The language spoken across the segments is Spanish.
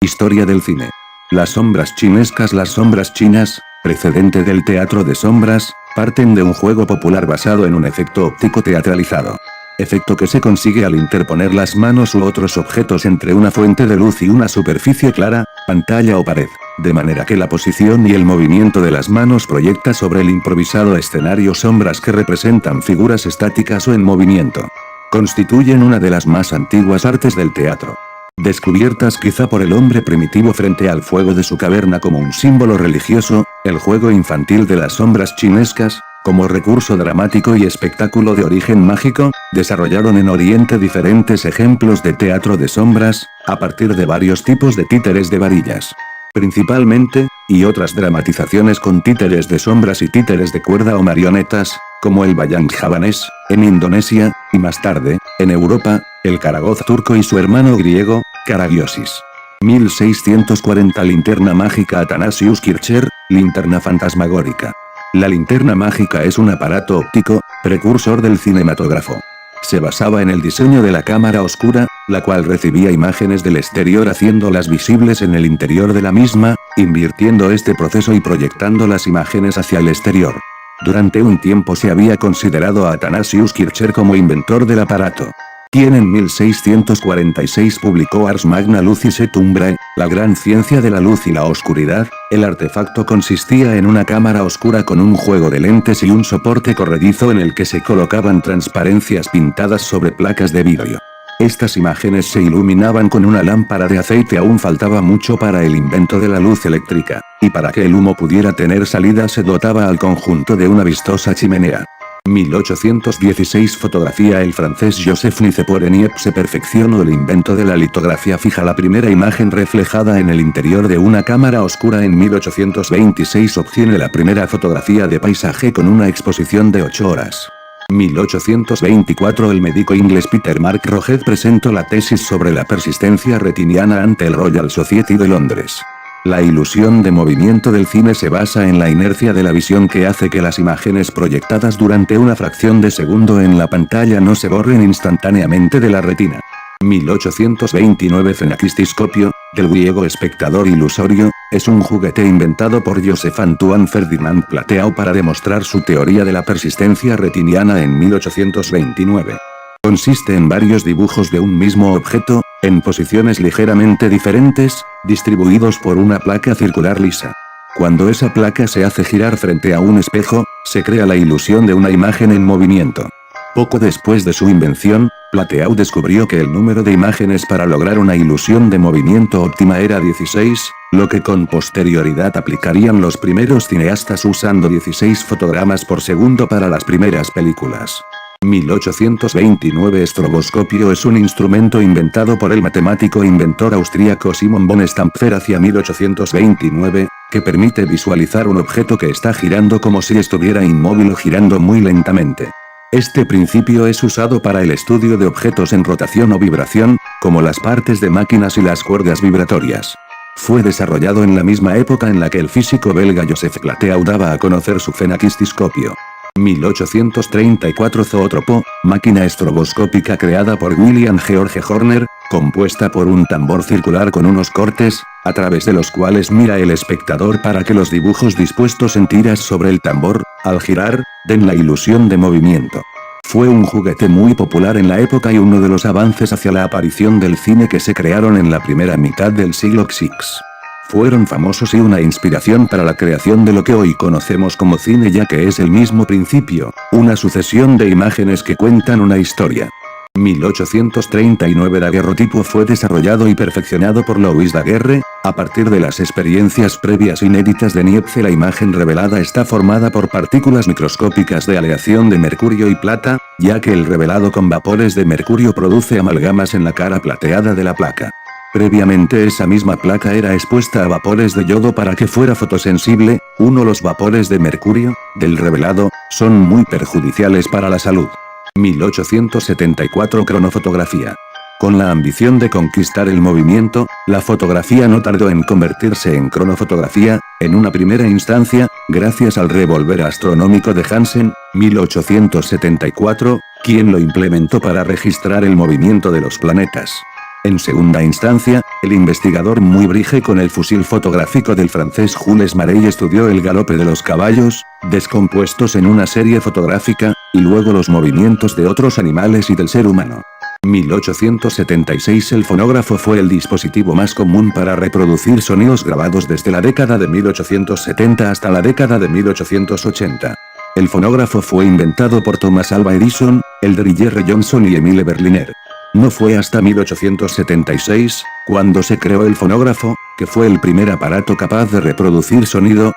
Historia del cine. Las sombras chinescas. Las sombras chinas, precedente del teatro de sombras, parten de un juego popular basado en un efecto óptico teatralizado. Efecto que se consigue al interponer las manos u otros objetos entre una fuente de luz y una superficie clara, pantalla o pared, de manera que la posición y el movimiento de las manos proyecta sobre el improvisado escenario sombras que representan figuras estáticas o en movimiento. Constituyen una de las más antiguas artes del teatro. Descubiertas quizá por el hombre primitivo frente al fuego de su caverna como un símbolo religioso, el juego infantil de las sombras chinescas, como recurso dramático y espectáculo de origen mágico, desarrollaron en Oriente diferentes ejemplos de teatro de sombras, a partir de varios tipos de títeres de varillas. Principalmente, y otras dramatizaciones con títeres de sombras y títeres de cuerda o marionetas, como el bayang javanés, en Indonesia, y más tarde, en Europa, el Karagoz turco y su hermano griego, Karagiosis. 1640 Linterna mágica Athanasius Kircher, linterna fantasmagórica. La linterna mágica es un aparato óptico, precursor del cinematógrafo. Se basaba en el diseño de la cámara oscura, la cual recibía imágenes del exterior haciéndolas visibles en el interior de la misma, invirtiendo este proceso y proyectando las imágenes hacia el exterior. Durante un tiempo se había considerado a Athanasius Kircher como inventor del aparato, quien en 1646 publicó Ars Magna Lucis et Umbrae, la gran ciencia de la luz y la oscuridad. El artefacto consistía en una cámara oscura con un juego de lentes y un soporte corredizo en el que se colocaban transparencias pintadas sobre placas de vidrio. Estas imágenes se iluminaban con una lámpara de aceite. Aún faltaba mucho para el invento de la luz eléctrica, y para que el humo pudiera tener salida se dotaba al conjunto de una vistosa chimenea. 1816 Fotografía. El francés Joseph Niepce perfeccionó el invento de la litografía fija. La primera imagen reflejada en el interior de una cámara oscura. En 1826 obtiene la primera fotografía de paisaje con una exposición de 8 horas. 1824 El médico inglés Peter Mark Roget presentó la tesis sobre la persistencia retiniana ante el Royal Society de Londres. La ilusión de movimiento del cine se basa en la inercia de la visión que hace que las imágenes proyectadas durante una fracción de segundo en la pantalla no se borren instantáneamente de la retina. 1829 Fenakistiscopio, del griego espectador ilusorio, es un juguete inventado por Joseph Antoine Ferdinand Plateau para demostrar su teoría de la persistencia retiniana en 1829. Consiste en varios dibujos de un mismo objeto, en posiciones ligeramente diferentes, distribuidos por una placa circular lisa. Cuando esa placa se hace girar frente a un espejo, se crea la ilusión de una imagen en movimiento. Poco después de su invención, Plateau descubrió que el número de imágenes para lograr una ilusión de movimiento óptima era 16, lo que con posterioridad aplicarían los primeros cineastas usando 16 fotogramas por segundo para las primeras películas. 1829 Estroboscopio es un instrumento inventado por el matemático e inventor austríaco Simon von Stampfer hacia 1829, que permite visualizar un objeto que está girando como si estuviera inmóvil o girando muy lentamente. Este principio es usado para el estudio de objetos en rotación o vibración, como las partes de máquinas y las cuerdas vibratorias. Fue desarrollado en la misma época en la que el físico belga Joseph Plateau daba a conocer su fenakistiscopio. 1834 Zoótropo, máquina estroboscópica creada por William George Horner, compuesta por un tambor circular con unos cortes, a través de los cuales mira el espectador para que los dibujos dispuestos en tiras sobre el tambor, al girar, den la ilusión de movimiento. Fue un juguete muy popular en la época y uno de los avances hacia la aparición del cine que se crearon en la primera mitad del siglo VI. Fueron famosos y una inspiración para la creación de lo que hoy conocemos como cine, ya que es el mismo principio, una sucesión de imágenes que cuentan una historia. 1839 Daguerrotipo fue desarrollado y perfeccionado por Louis Daguerre, a partir de las experiencias previas inéditas de Niepce. La imagen revelada está formada por partículas microscópicas de aleación de mercurio y plata, ya que el revelado con vapores de mercurio produce amalgamas en la cara plateada de la placa. Previamente esa misma placa era expuesta a vapores de yodo para que fuera fotosensible. Los vapores de mercurio, del revelado, son muy perjudiciales para la salud. 1874 Cronofotografía. Con la ambición de conquistar el movimiento, la fotografía no tardó en convertirse en cronofotografía, en una primera instancia, gracias al revólver astronómico de Hansen, 1874, quien lo implementó para registrar el movimiento de los planetas. En segunda instancia, el investigador Muybridge con el fusil fotográfico del francés Jules Marey estudió el galope de los caballos, descompuestos en una serie fotográfica, y luego los movimientos de otros animales y del ser humano. 1876 El fonógrafo fue el dispositivo más común para reproducir sonidos grabados desde la década de 1870 hasta la década de 1880. El fonógrafo fue inventado por Thomas Alva Edison, Eldridge Jerry Johnson y Emile Berliner. No fue hasta 1876, cuando se creó el fonógrafo, que fue el primer aparato capaz de reproducir sonido.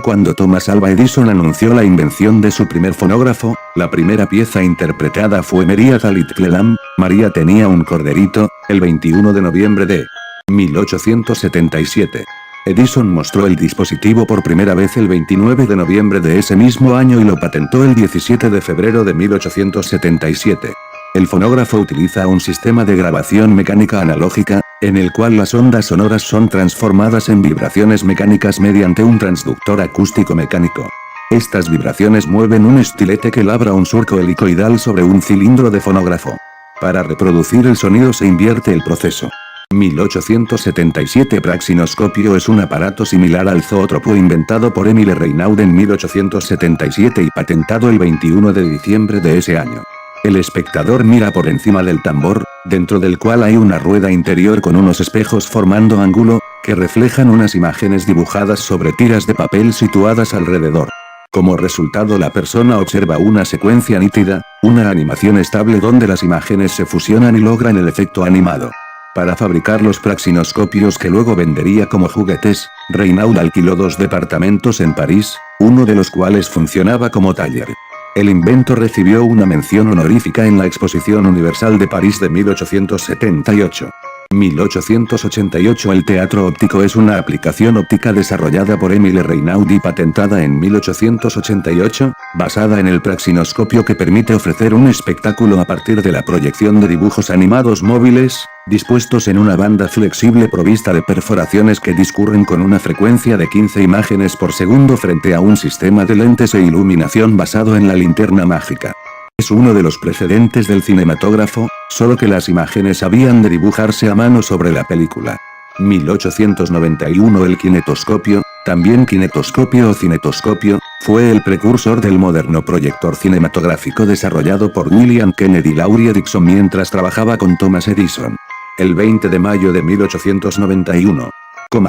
Cuando Thomas Alva Edison anunció la invención de su primer fonógrafo, la primera pieza interpretada fue Maria had a little lamb, María tenía un corderito, el 21 de noviembre de 1877. Edison mostró el dispositivo por primera vez el 29 de noviembre de ese mismo año y lo patentó el 17 de febrero de 1877. El fonógrafo utiliza un sistema de grabación mecánica analógica, en el cual las ondas sonoras son transformadas en vibraciones mecánicas mediante un transductor acústico mecánico. Estas vibraciones mueven un estilete que labra un surco helicoidal sobre un cilindro de fonógrafo. Para reproducir el sonido se invierte el proceso. 1877 Praxinoscopio es un aparato similar al zoótropo inventado por Emile Reynaud en 1877 y patentado el 21 de diciembre de ese año. El espectador mira por encima del tambor, dentro del cual hay una rueda interior con unos espejos formando ángulo, que reflejan unas imágenes dibujadas sobre tiras de papel situadas alrededor. Como resultado la persona observa una secuencia nítida, una animación estable donde las imágenes se fusionan y logran el efecto animado. Para fabricar los praxinoscopios que luego vendería como juguetes, Reynaud alquiló 2 departamentos en París, uno de los cuales funcionaba como taller. El invento recibió una mención honorífica en la Exposición Universal de París de 1878. 1888 El teatro óptico es una aplicación óptica desarrollada por Emile Reynaud y patentada en 1888, basada en el praxinoscopio que permite ofrecer un espectáculo a partir de la proyección de dibujos animados móviles, dispuestos en una banda flexible provista de perforaciones que discurren con una frecuencia de 15 imágenes por segundo frente a un sistema de lentes e iluminación basado en la linterna mágica. Es uno de los precedentes del cinematógrafo, solo que las imágenes habían de dibujarse a mano sobre la película. 1891 El kinetoscopio, también kinetoscopio o cinetoscopio, fue el precursor del moderno proyector cinematográfico desarrollado por William Kennedy Laurie Dickson mientras trabajaba con Thomas Edison. El 20 de mayo de 1891.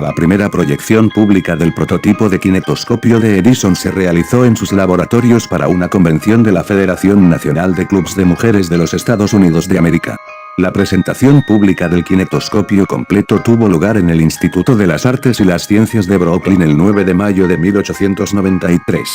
La primera proyección pública del prototipo de kinetoscopio de Edison se realizó en sus laboratorios para una convención de la Federación Nacional de Clubs de Mujeres de los Estados Unidos de América. La presentación pública del kinetoscopio completo tuvo lugar en el Instituto de las Artes y las Ciencias de Brooklyn el 9 de mayo de 1893.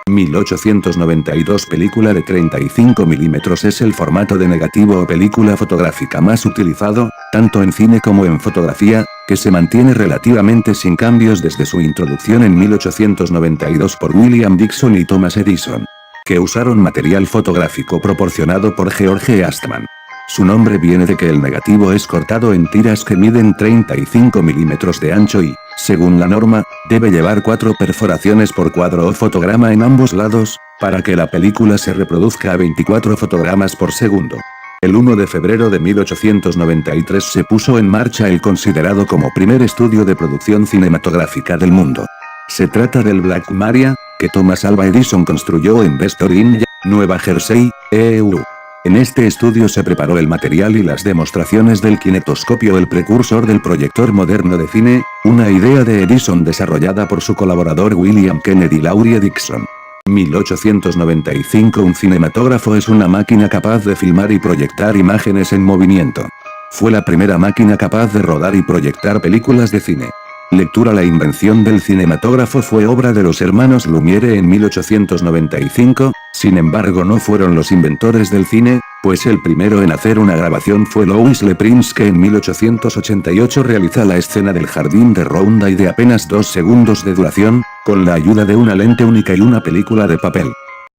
1892 Película de 35 mm es el formato de negativo o película fotográfica más utilizado, tanto en cine como en fotografía, que se mantiene relativamente sin cambios desde su introducción en 1892 por William Dickson y Thomas Edison, que usaron material fotográfico proporcionado por George Eastman. Su nombre viene de que el negativo es cortado en tiras que miden 35 mm de ancho y, según la norma, debe llevar 4 perforaciones por cuadro o fotograma en ambos lados, para que la película se reproduzca a 24 fotogramas por segundo. El 1 de febrero de 1893 se puso en marcha el considerado como primer estudio de producción cinematográfica del mundo. Se trata del Black Maria, que Thomas Alva Edison construyó en Vestor Inn, Nueva Jersey, EU. En este estudio se preparó el material y las demostraciones del kinetoscopio, el precursor del proyector moderno de cine, una idea de Edison desarrollada por su colaborador William Kennedy Laurie Dickson. 1895 Un cinematógrafo es una máquina capaz de filmar y proyectar imágenes en movimiento. Fue la primera máquina capaz de rodar y proyectar películas de cine. Lectura La invención del cinematógrafo fue obra de los hermanos Lumière en 1895, sin embargo no fueron los inventores del cine, pues el primero en hacer una grabación fue Louis Le Prince, que en 1888 realiza la escena del jardín de Ronda y de apenas 2 segundos de duración, con la ayuda de una lente única y una película de papel.